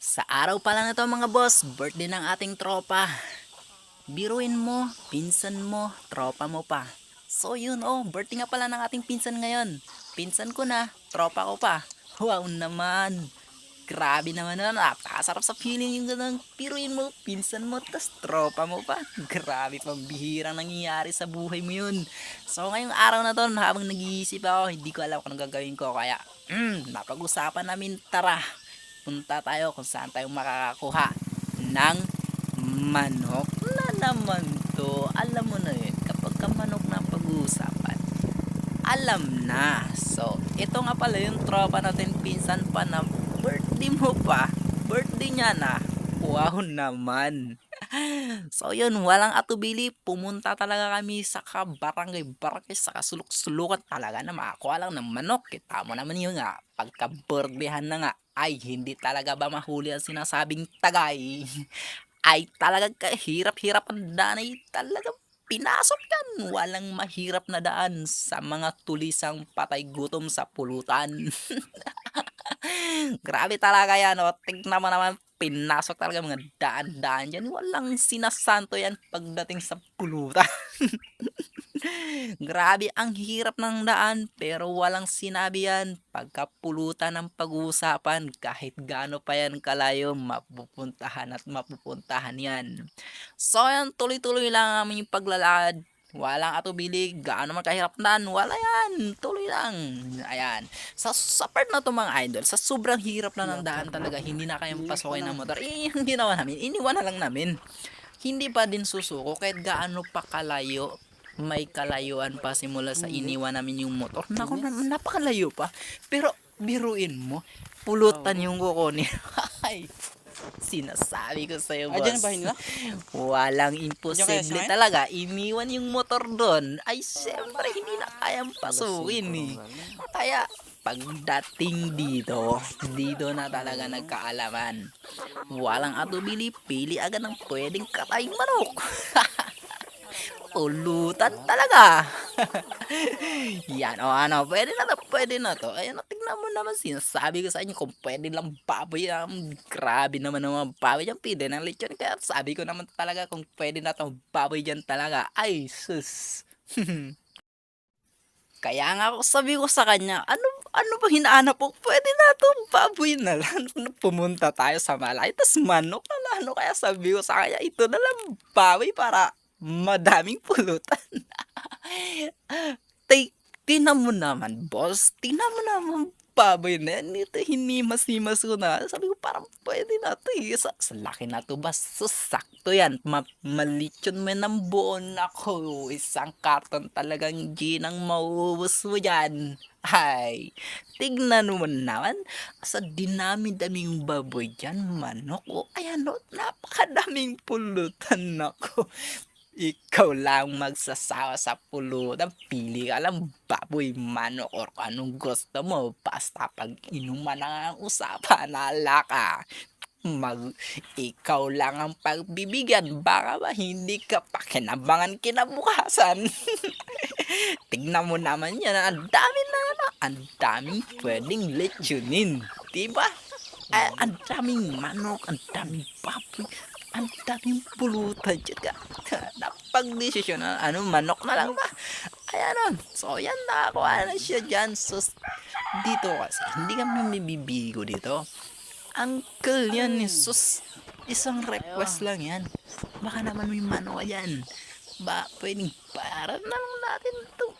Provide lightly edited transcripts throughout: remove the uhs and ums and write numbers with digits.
Sa araw pala na to mga boss, birthday ng ating tropa. Biruin mo, pinsan mo, tropa mo pa. So yun birthday nga pala ng ating pinsan ngayon. Pinsan ko na, tropa ko pa. Wow naman. Grabe naman na, napakasarap sa feeling yung ganang biruin mo, pinsan mo, tas tropa mo pa. Grabe, pambihirang nangyayari sa buhay mo yun. So ngayong araw na to, habang nag-iisip ako, hindi ko alam kung anong gagawin ko. Kaya, napag-usapan namin, tara, punta tayo kung saan tayo makakakuha ng manok na naman to. Alam mo na yun, kapag ka manok na pag-uusapan, alam na. So, ito nga pala yung tropa natin, pinsan pa na birthday mo pa. Birthday niya na. Wow naman. So yun, walang atubili, pumunta talaga kami sa barangay sa kasulok-sulukan talaga na makakuha lang ng manok. Kita mo naman yun nga, pagka-birthdayan na nga, ay hindi talaga ba mahuli ang sinasabing tagay. Ay talagang kahirap-hirap ang daan, ay talagang pinasok yan. Walang mahirap na daan sa mga tulisang patay gutom sa pulutan. Grabe talaga yan, tignan mo naman, pinasok talaga mga daan-daan dyan. Walang sinasanto yan pagdating sa pulutan. Grabe, ang hirap ng daan, pero walang sinabi yan. Pagkapulutan ng pag-uusapan, kahit gaano pa yan kalayo, mapupuntahan at mapupuntahan yan. So yan, tuloy-tuloy lang namin yung paglalakad. Walang atubili, gaano man kahirap na, wala yan, tuloy lang. Ayan, sa part na to mga idol, sa sobrang hirap na ng daan talaga, hindi na kayang pasokin ng motor. Yung ginawa namin, iniwan na lang namin. Hindi pa din susuko kahit gaano pa kalayo. May kalayuan pa simula sa iniwan namin yung motor. Naku, napakalayo pa. Pero biruin mo, pulutan yung kukunin. Ay, sinasabi ko sa'yo, boss. Diyan ba nila? Walang Diyan imposible kaya sa talaga. Iniwan yung motor doon. Ay, syempre, hindi na kayang pasukin eh. Kaya, pagdating dito na talaga nagkaalaman. Walang atubili, pili agad ng pwedeng katayang manok. Pulutan talaga. Yan, ano, pwede na to. Ayun, tignan mo naman, sinasabi ko sa inyo, kung pwede lang baboy, grabe naman ng mga baboy dyan, pwede ng lechon. Kaya sabi ko naman talaga, kung pwede na to baboy dyan talaga, ay sus. Kaya nga ako sabi ko sa kanya, ano ba hinahanap mo? Pwede na to, baboy na lang. Pumunta tayo sa Malay, tas manok na lang. Ano kaya sabi ko sa kanya, ito na lang baboy para madaming pulutan. Tinan mo naman, boss. Tinan mo naman, baboy na yan. Ito, hinimas-himas ko na. Sabi ko, parang pwede na to eh. Sa laki na to ba? Sakto yan. Malichon mo ng buon ako. Isang karton talagang gin ang mauubos mo dyan. Ay, tignan mo naman. Sa dinami-daming baboy dyan, manok. Ayan o, napakadaming pulutan ako. Ikaw lang magsasawa sa pulutan, pili ka lang baboy, manok, or kung anong gusto mo. Basta pag inuman na ang usapan, hala ka. Ikaw lang ang pagbibigyan, baka ba hindi ka pakinabangan kinabukasan. Tignan mo naman yan, ang dami na naman, ang daming pwedeng lechonin, diba? Ay, ang daming manok, ang daming baboy, ang daming pulutan dyan ka. Napag-desisyon na, manok na lang ba? Ayan so yan, nakakuha na siya dyan. So, dito kasi, hindi kami mabibigo dito. Uncle yan, sus, isang request lang yan. Baka naman may manok ka dyan. Pwedeng para na lang natin to.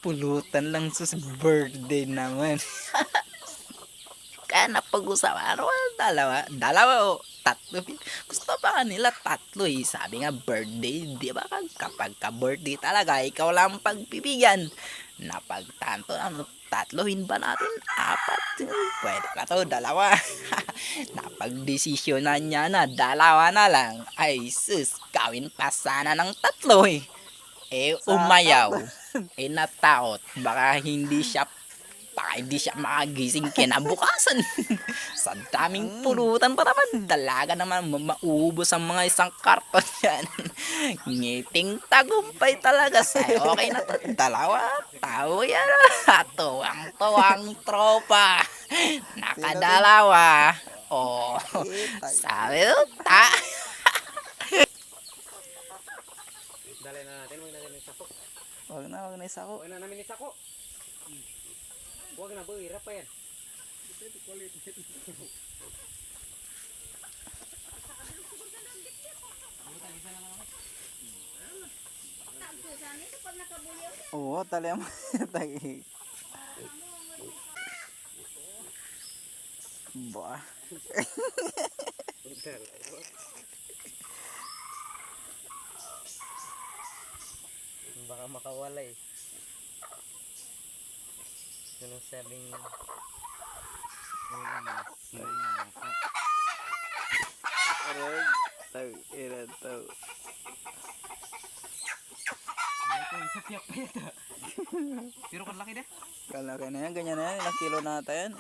Pulutan lang sus, birthday naman. Kaya napag-usapan, dalawa o tatlo. Gusto pa kanila tatlo eh. Sabi nga birthday, di ba? Kapag ka-birthday talaga, ikaw lang pagbibigyan. Napagtanto, tatlohin ba natin? Apat. Pwede ka to, dalawa. Napag-desisyonan niya na, dalawa na lang. Ay sus, gawin pa sana ng tatlo eh. Umayaw. Natakot. Baka hindi siya makagising kinabukasan. Sa daming pulutan pa naman, dalaga naman maubos ang mga isang karton yan. Ngiting tagumpay talaga sa'yo. Okay na to, dalawa, tao yan. Tuwang-tuwang tropa. Nakadalawa. Sabi mo, ta. Dali na natin, huwag natin yung sako. Wag na isa ko. Huwag na namin yung sako. Huwag na, boy, hirap pa yan. Oo, tali mo. Tagi. Ba. Baka makawala eh. Ano sabing... Aray, tag ina to. Pero kan laki dah. Kalaki na yan, ganyan na yan. Ilang kilo na ata yan.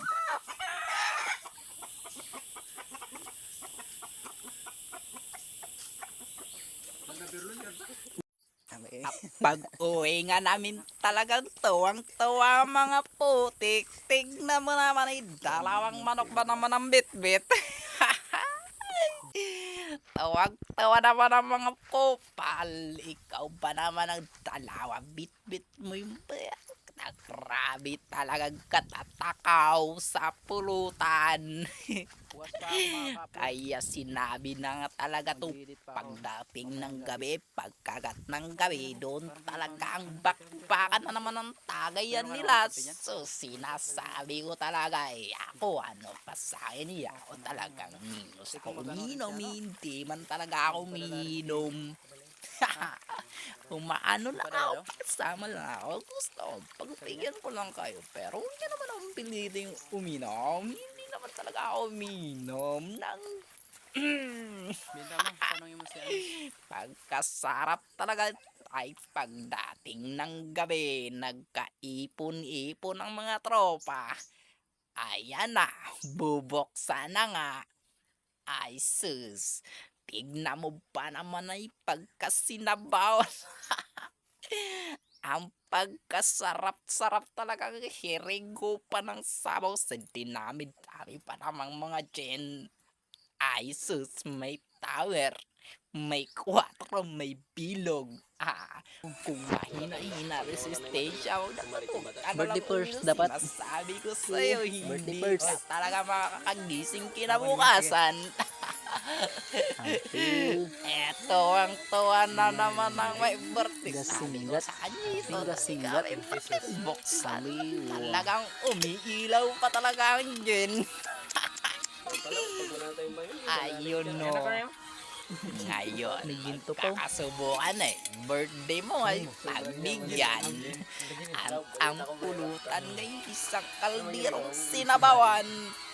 Pag uwi nga namin talagang tuwang-tuwa mga putik. Tignan mo naman ay dalawang manok ba naman ang bit-bit. Tawag-tawa naman ang mga kupal. Ikaw ba naman ang dalawang bit-bit mo yung grabe talagang katatakaw sa pulutan. Kaya sinabi na nga talaga to, pagdating ng gabi, pagkagat ng gabi, doon talaga ang bakbakan na naman ang tagayan nila. So sinasabi ko talaga, ako ano pa sa akin, ako talagang minus ako uminom, hindi man talaga ako uminom. Umaano lang ako, kasama lang ako. Gusto ko, pagbigyan ko lang kayo. Pero hindi naman akong piliting uminom. Hindi naman talaga ako uminom ng... Binta mo, tanongin mo siya. Pagkasarap talaga ay pagdating ng gabi, nagkaipon-ipon ang mga tropa. Ayan na, bubuksan na nga. Ay sus, tignan mo ba naman ay pagkasinabaw. Ang pagkasarap-sarap talaga, hiringo pa ng sabaw sa dinami-dami pa namang mga gen. Ay sus, may tower, may 4, may bilog. Kung mahina-hina resistensya mo dapat kung ano Birthday lang first uminom, dapat. sinasabi ko sa'yo, Birthday hindi first. ka talaga makakagising kinabukasan. Eto ang tuwa na naman ng may birthday. Sabi ko sa kanya ito, Singat. buksan. Talagang umiilaw pa talaga ang gin. Ayun no. Ngayon, ginto pa. kakasubukan eh. Birthday mo ay pagbigyan. At ang pulutan ngay isang kaldirong sinabawan.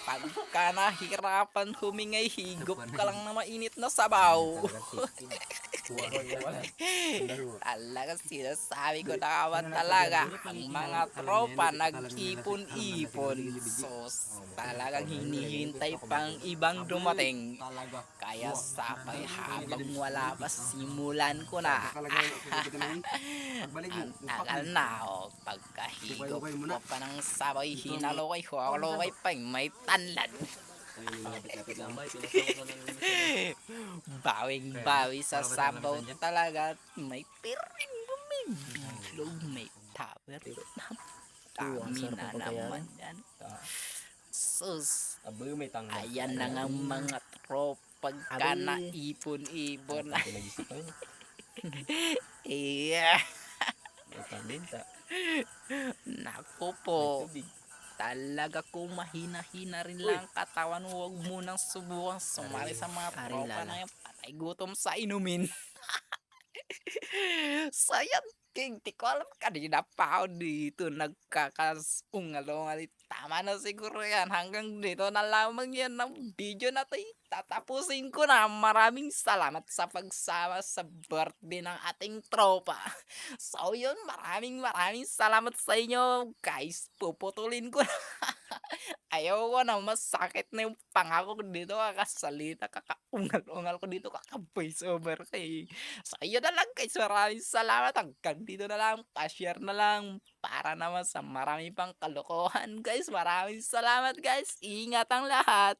Pagka nahirapan humingay, higop ka lang na mainit na sabaw. Talaga sinasabi ko na kawan talaga, ang mga tropa nag-ipon-ipon. So talagang hinihintay pang ibang dumating. Kaya sapay habang wala pa, simulan ko na. Ang tagal na o, pagkahigop ko pa ng sabay, hinalokay, huwalokay pa, may tanlan. Bawing-bawi sa sabaw talaga. May piring, may bilog, may tower. Dami na naman yan. Sus, Abo may tanggal. ayan na nga mga tropa. Pagka naipon-ipon. Iya. Naku po. Talaga kung mahina-hina rin lang katawan, huwag munang subukang sumali sa mga tropa na yan. Patay gutom sa inumin. So yan, King, di ko alam, kanina pa ako dito nagkakasungal-ungal. Tama na siguro yan, hanggang dito na lamang yan ng video na to. Tatapusin ko na. Maraming salamat sa pagsama sa birthday ng ating tropa. So yun, maraming salamat sa inyo guys. Puputulin ko na. Ayaw ko na, masakit na yung pangako ko dito, kakasalita, kakaungal-ungal ko dito, kaka-voice over kay. So yun na lang guys, maraming salamat. Hanggang dito na lang, pa-share na lang para naman sa marami pang kalokohan guys. Maraming salamat guys, ingat ang lahat.